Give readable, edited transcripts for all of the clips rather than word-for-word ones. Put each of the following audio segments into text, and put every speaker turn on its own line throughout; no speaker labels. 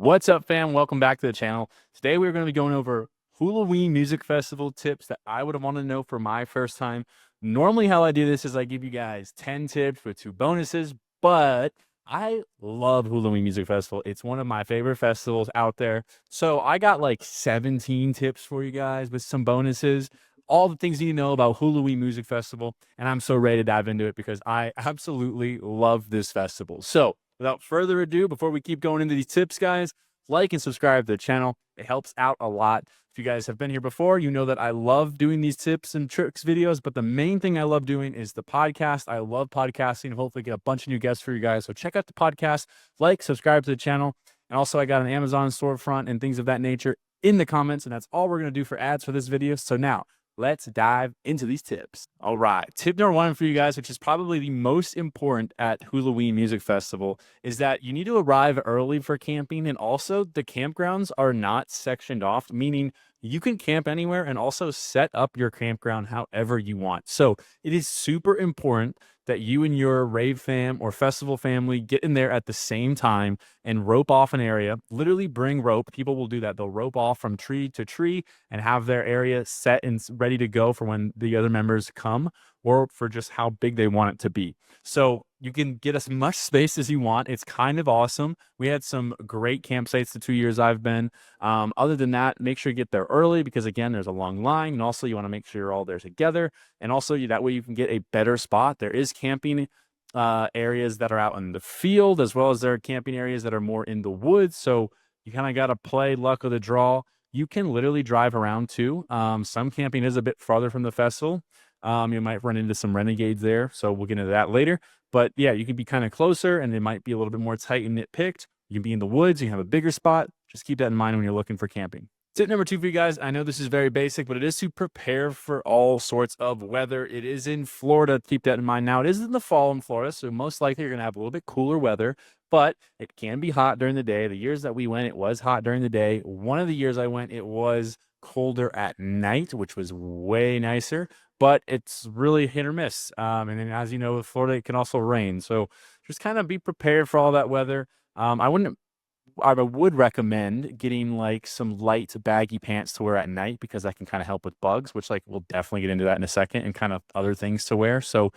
What's up, fam? Welcome back to the channel. Today we're going to be going over Hulaween Music Festival tips that I would want to know for my first time. Normally how I do this is I give you guys 10 tips with 2 bonuses, but I love Hulaween Music Festival. It's one of my favorite festivals out there. So I got like 17 tips for you guys with some bonuses, all the things you need to know about Hulaween Music Festival, and I'm so ready to dive into it because I absolutely love this festival. So without further ado, before we keep going into these tips, guys, like and subscribe to the channel. It helps out a lot. If you guys have been here before, you know that I love doing these tips and tricks videos, but the main thing I love doing is the podcast. I love podcasting. Hopefully get a bunch of new guests for you guys. So check out the podcast, like, subscribe to the channel. And also I got an Amazon storefront and things of that nature in the comments. And that's all we're going to do for ads for this video. So now let's dive into these tips. All right. Tip number 1 for you guys, which is probably the most important at Hulaween Music Festival, is that you need to arrive early for camping. And also the campgrounds are not sectioned off, meaning you can camp anywhere and also set up your campground however you want. So it is super important that you and your rave fam or festival family get in there at the same time and rope off an area. Literally bring rope. People will do that. They'll rope off from tree to tree and have their area set and ready to go for when the other members come, or for just how big they want it to be. So you can get as much space as you want. It's kind of awesome. We had some great campsites the 2 years I've been. Other than that, make sure you get there early because, again, there's a long line. And also you want to make sure you're all there together. And also that way you can get a better spot. There is camping areas that are out in the field, as well as there are camping areas that are more in the woods. So you kind of got to play luck of the draw. You can literally drive around too. Some camping is a bit farther from the festival. You might run into some renegades there. So we'll get into that later. But yeah, you can be kind of closer and it might be a little bit more tight and nitpicked. You can be in the woods. You have a bigger spot. Just keep that in mind when you're looking for camping. Tip number 2 for you guys. I know this is very basic, but it is to prepare for all sorts of weather. It is in Florida. Keep that in mind. Now, it is in the fall in Florida, so most likely you're going to have a little bit cooler weather, but it can be hot during the day. The years that we went, it was hot during the day. One of the years I went, it was colder at night, which was way nicer, but it's really hit or miss. And then, as you know, with Florida, it can also rain. So just kind of be prepared for all that weather. I would recommend getting like some light baggy pants to wear at night because that can kind of help with bugs, which like we'll definitely get into that in a second, and kind of other things to wear. So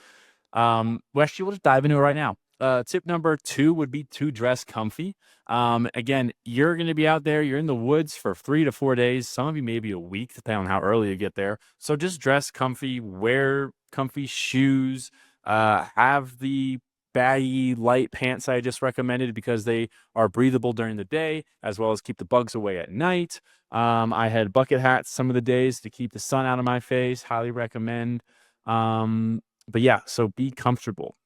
well, actually, we'll just dive into it right now. Tip number 2 would be to dress comfy. Again, you're going to be out there. You're in the woods for 3 to 4 days. Some of you maybe a week, depending on how early you get there. So just dress comfy, wear comfy shoes, have the baggy light pants I just recommended because they are breathable during the day, as well as keep the bugs away at night. I had bucket hats some of the days to keep the sun out of my face. Highly recommend. But yeah, so be comfortable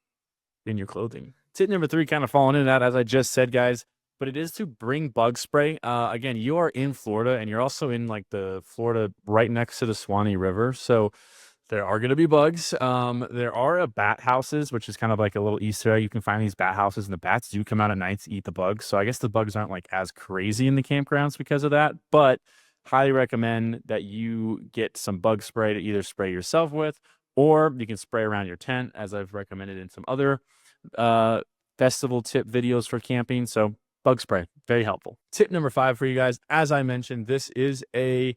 in your clothing. Tip number 3, kind of falling into that, as I just said, guys, but it is to bring bug spray. Again, you are in Florida and you're also in like the Florida right next to the Swanee River. So there are going to be bugs. There are bat houses, which is kind of like a little Easter egg. You can find these bat houses and the bats do come out at night to eat the bugs. So I guess the bugs aren't like as crazy in the campgrounds because of that, but highly recommend that you get some bug spray to either spray yourself with, or you can spray around your tent, as I've recommended in some other festival tip videos for camping. So bug spray, very helpful. Tip number 5 for you guys. As I mentioned, this is a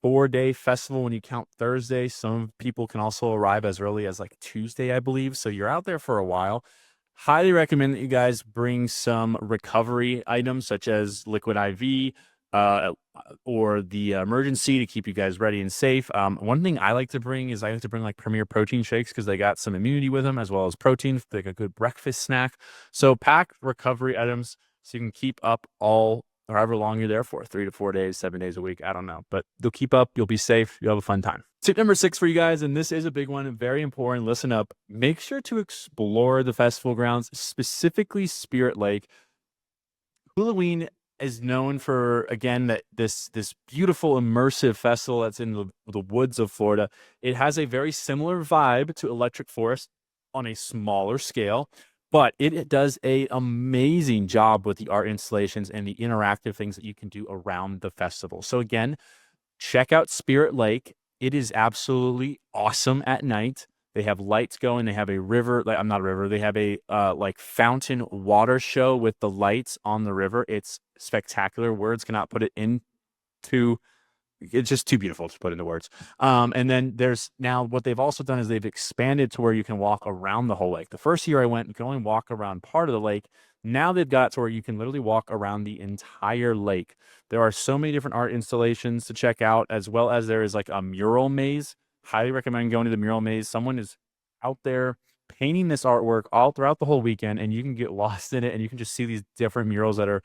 4-day festival when you count Thursday. Some people can also arrive as early as like Tuesday, I believe. So you're out there for a while. Highly recommend that you guys bring some recovery items such as liquid IV, or the emergency to keep you guys ready and safe. One thing I like to bring is I like to bring like Premier protein shakes because they got some immunity with them, as well as protein, like a good breakfast snack. So pack recovery items so you can keep up all however long you're there for, 3 to 4 days, 7 days a week. I don't know, but they'll keep up. You'll be safe. You'll have a fun time. Tip number 6 for you guys, and this is a big one, very important. Listen up. Make sure to explore the festival grounds, specifically Spirit Lake. Hulaween is known for, again, that this beautiful immersive festival that's in the woods of Florida. It has a very similar vibe to Electric Forest on a smaller scale, but it does an amazing job with the art installations and the interactive things that you can do around the festival. So again, check out Spirit Lake. It is absolutely awesome at night. They have lights going. They have a river, like I'm not a river. They have a like fountain water show with the lights on the river. It's spectacular. Words cannot put it into it's just too beautiful to put into words. And then there's now what they've also done is they've expanded to where you can walk around the whole lake. The first year I went, you could only walk around part of the lake. Now they've got to where you can literally walk around the entire lake. There are so many different art installations to check out, as well as there is like a mural maze. Highly recommend going to the mural maze. Someone is out there painting this artwork all throughout the whole weekend, and you can get lost in it, and you can just see these different murals that are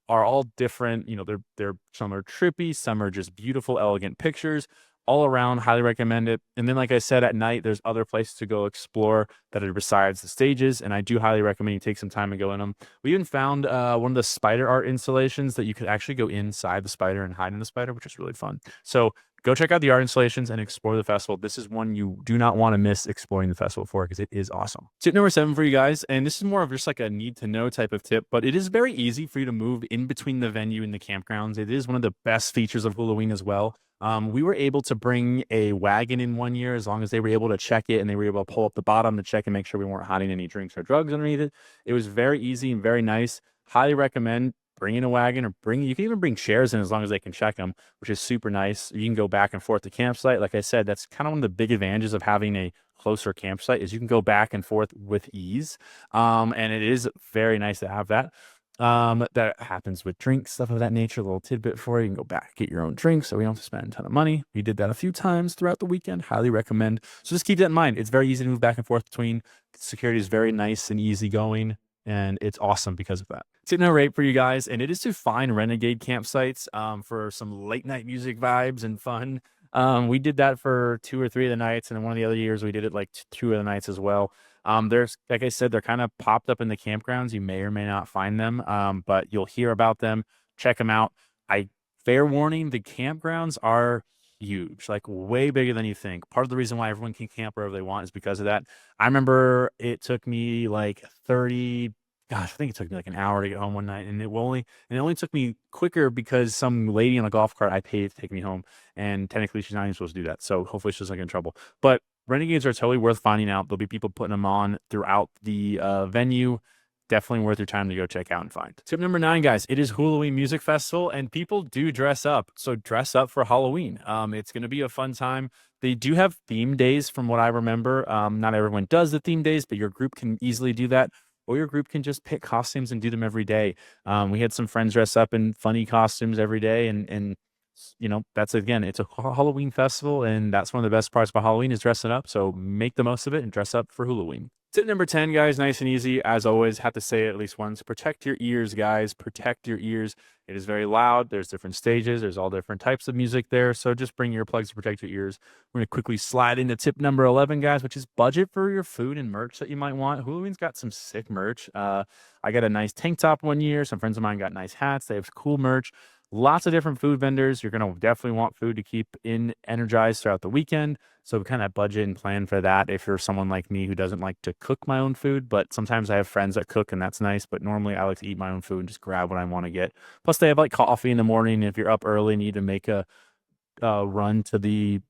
all different. You know, they're some are trippy, some are just beautiful, elegant pictures. All around, highly recommend it. And then, like I said, at night, there's other places to go explore that are besides the stages, and I do highly recommend you take some time and go in them. We even found one of the spider art installations that you could actually go inside the spider and hide in the spider, which is really fun. So go check out the art installations and explore the festival. This is one you do not want to miss exploring the festival for because it is awesome. Tip number 7 for you guys, and this is more of just like a need to know type of tip, but it is very easy for you to move in between the venue and the campgrounds. It is one of the best features of Hulaween as well. We were able to bring a wagon in one year as long as they were able to check it and they were able to pull up the bottom to check and make sure we weren't hiding any drinks or drugs underneath it. It was very easy and very nice. Highly recommend bringing a wagon or you can even bring chairs in as long as they can check them, which is super nice. You can go back and forth to campsite. Like I said, that's kind of one of the big advantages of having a closer campsite is you can go back and forth with ease. And it is very nice to have that. That happens with drinks, stuff of that nature. A little tidbit for you. You can go back, get your own drinks, so we don't have to spend a ton of money. We did that a few times throughout the weekend. Highly recommend. So just keep that in mind. It's very easy to move back and forth between. Security is very nice and easygoing, and it's awesome because of that. Tip number 8 for you guys, and it is to find renegade campsites for some late night music vibes and fun. We did that for 2 or 3 of the nights, and then one of the other years we did it like 2 of the nights as well. There's, like I said, they're kind of popped up in the campgrounds. You may or may not find them, but you'll hear about them. Check them out. Fair warning, the campgrounds are huge, like way bigger than you think. Part of the reason why everyone can camp wherever they want is because of that. I remember it took me like 30, gosh, I think it took me like an hour to get home one night, and it only took me quicker because some lady on a golf cart I paid to take me home, and technically she's not even supposed to do that. So hopefully she doesn't get in trouble. But renegades are totally worth finding out. There'll be people putting them on throughout the venue. Definitely worth your time to go check out and find. Tip number 9, guys, it is Hulaween Music Festival, and people do dress up. So dress up for Halloween. It's going to be a fun time. They do have theme days from what I remember. Not everyone does the theme days, but your group can easily do that. Or your group can just pick costumes and do them every day. We had some friends dress up in funny costumes every day, and you know, that's again, it's a Halloween festival, and that's one of the best parts about Halloween is dressing up. So make the most of it and dress up for Halloween. Tip number 10, guys, nice and easy. As always, have to say it at least once. Protect your ears, guys. Protect your ears. It is very loud. There's different stages. There's all different types of music there. So just bring earplugs to protect your ears. We're going to quickly slide into tip number 11, guys, which is budget for your food and merch that you might want. Halloween's got some sick merch. I got a nice tank top one year. Some friends of mine got nice hats. They have cool merch. Lots of different food vendors. You're going to definitely want food to keep energized throughout the weekend. So kind of budget and plan for that if you're someone like me who doesn't like to cook my own food. But sometimes I have friends that cook, and that's nice. But normally I like to eat my own food and just grab what I want to get. Plus, they have like coffee in the morning. If you're up early and need to make a run to the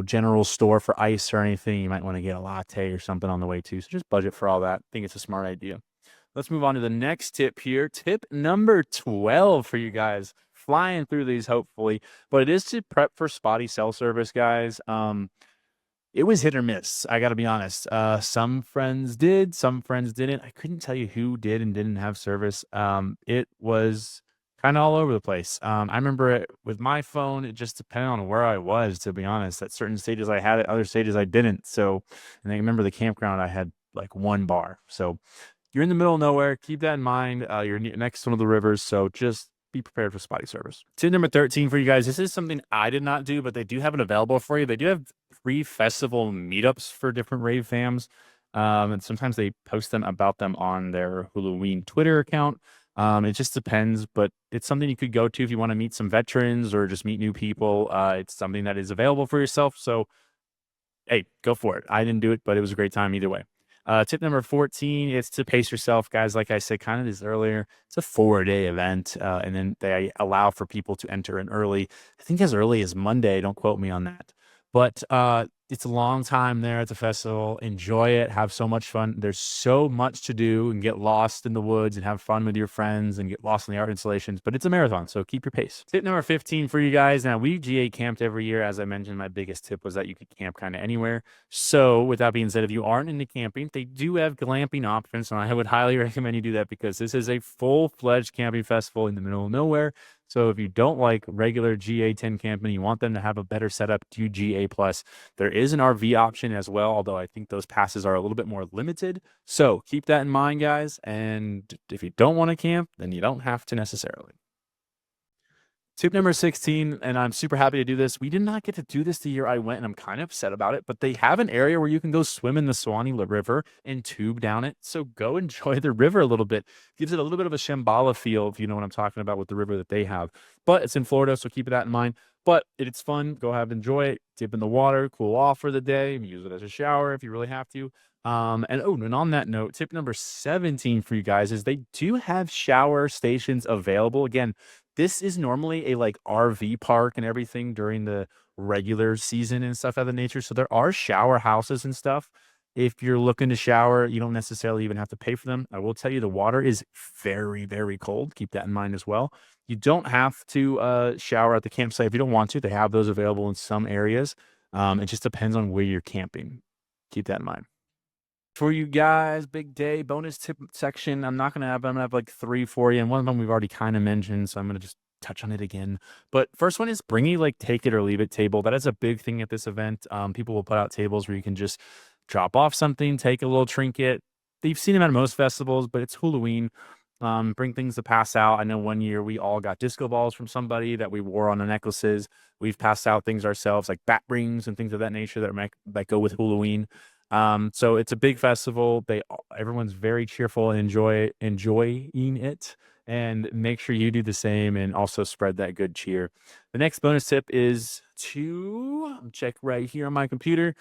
general store for ice or anything, you might want to get a latte or something on the way too. So just budget for all that. I think it's a smart idea. Let's move on to the next tip here. Tip number 12 for you guys. Flying through these, hopefully. But it is to prep for spotty cell service, guys. It was hit or miss. I got to be honest. Some friends did, some friends didn't. I couldn't tell you who did and didn't have service. It was kind of all over the place. I remember it with my phone. It just depended on where I was, to be honest. At certain stages I had it, other stages I didn't. So, and I remember the campground, I had like one bar. So you're in the middle of nowhere. Keep that in mind. You're next to one of the rivers, so just be prepared for spotty service. Tip number 13 for you guys. This is something I did not do, but they do have it available for you. They do have pre-festival meetups for different rave fams, and sometimes they post about them on their Hulaween Twitter account. It just depends, but it's something you could go to if you want to meet some veterans or just meet new people. It's something that is available for yourself, so hey, go for it. I didn't do it, but it was a great time either way. Tip number 14 is to pace yourself, guys. Like I said, kind of this earlier, it's a 4-day event, and then they allow for people to enter in early. I think as early as Monday. Don't quote me on that. But it's a long time there at the festival. Enjoy it. Have so much fun. There's so much to do and get lost in the woods and have fun with your friends and get lost in the art installations. But it's a marathon, so keep your pace. Tip number 15 for you guys. Now, we GA camped every year. As I mentioned, my biggest tip was that you could camp kind of anywhere. So with that being said, if you aren't into camping, they do have glamping options. And I would highly recommend you do that because this is a full-fledged camping festival in the middle of nowhere. So if you don't like regular GA 10 camping, you want them to have a better setup, do GA Plus. There is an RV option as well, although I think those passes are a little bit more limited. So keep that in mind, guys. And if you don't want to camp, then you don't have to necessarily. Tip number 16, and I'm super happy to do this. We did not get to do this the year I went, and I'm kind of upset about it, but they have an area where you can go swim in the Swanee River and tube down it. So go enjoy the river a little bit. Gives it a little bit of a Shambhala feel, if you know what I'm talking about with the river that they have. But it's in Florida, so keep that in mind. But it's fun. Go have enjoy it. Dip in the water, cool off for the day. Use it as a shower if you really have to. And on that note, tip number 17 for you guys is they do have shower stations available. Again, this is normally a like RV park and everything during the regular season and stuff of the nature. So there are shower houses and stuff. If you're looking to shower, you don't necessarily even have to pay for them. I will tell you the water is very, very cold. Keep that in mind as well. You don't have to shower at the campsite if you don't want to. They have those available in some areas. It just depends on where you're camping. Keep that in mind. For you guys, big day bonus tip section. I'm gonna have like 3 for you, and one of them we've already kind of mentioned, so I'm gonna just touch on it again. But first one is bring you like take it or leave it table. That is a big thing at this event. People will put out tables where you can just drop off something, take a little trinket. You've seen them at most festivals, but it's Hulaween. Bring things to pass out. I know one year we all got disco balls from somebody that we wore on the necklaces. We've passed out things ourselves like bat rings and things of that nature that go with Hulaween. So it's a big festival. Everyone's very cheerful and enjoying it. And make sure you do the same and also spread that good cheer. The next bonus tip is to check right here on my computer.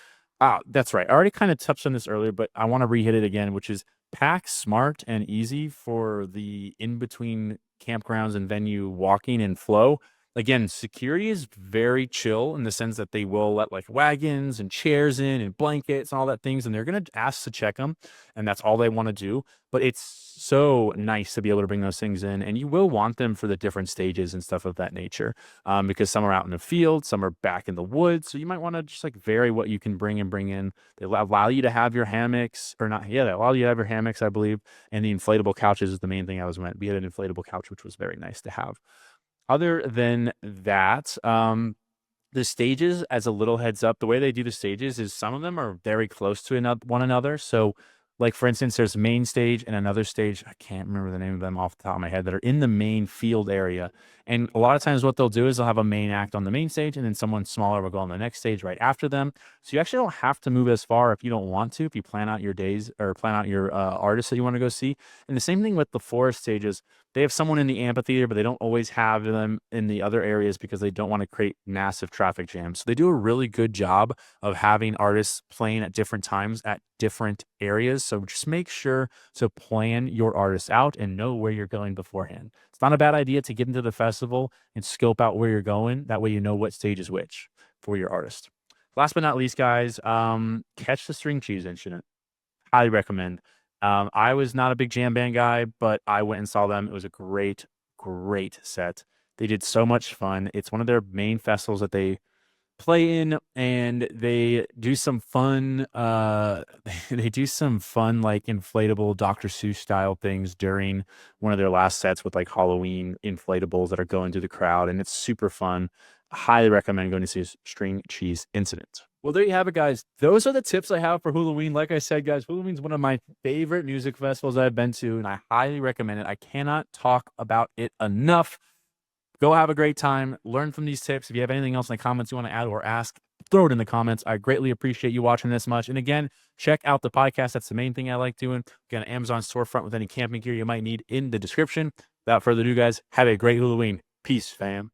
That's right. I already kind of touched on this earlier, but I want to re-hit it again, which is pack smart and easy for the in-between campgrounds and venue walking and flow. Again, security is very chill in the sense that they will let like wagons and chairs in and blankets and all that things, and they're going to ask to check them, and that's all they want to do. But it's so nice to be able to bring those things in, and you will want them for the different stages and stuff of that nature, because some are out in the field, some are back in the woods, so you might want to just like vary what you can bring in. They allow you to have your hammocks, or not, yeah, they allow you to have your hammocks, I believe, and the inflatable couches is the main thing I was meant. We had an inflatable couch, which was very nice to have. Other than that, the stages, as a little heads up, the way they do the stages is some of them are very close to one another. So, like for instance, there's main stage and another stage. I can't remember the name of them off the top of my head that are in the main field area. And a lot of times what they'll do is they'll have a main act on the main stage and then someone smaller will go on the next stage right after them. So you actually don't have to move as far if you don't want to, if you plan out your days or plan out your artists that you want to go see. And the same thing with the forest stages. They have someone in the amphitheater, but they don't always have them in the other areas because they don't want to create massive traffic jams. So they do a really good job of having artists playing at different times at different areas. So just make sure to plan your artists out and know where you're going beforehand. It's not a bad idea to get into the festival and scope out where you're going. That way you know what stage is which for your artist. Last but not least, guys, catch the string cheese incident. Highly recommend. I was not a big jam band guy, but I went and saw them. It was a great, great set. They did so much fun. It's one of their main festivals that they play in, and they do some fun they do some fun like inflatable Dr. Seuss style things during one of their last sets with like Halloween inflatables that are going through the crowd, and it's super fun. Highly recommend going to see a string cheese incident. Well, there you have it, guys. Those are the tips I have for Hulaween. Like I said, guys, Hulaween is one of my favorite music festivals I've been to, and I highly recommend it. I cannot talk about it enough. Go have a great time. Learn from these tips. If you have anything else in the comments you want to add or ask, throw it in the comments. I greatly appreciate you watching this much. And again, check out the podcast. That's the main thing I like doing. Got an Amazon storefront with any camping gear you might need in the description. Without further ado, guys, have a great Hulaween. Peace, fam.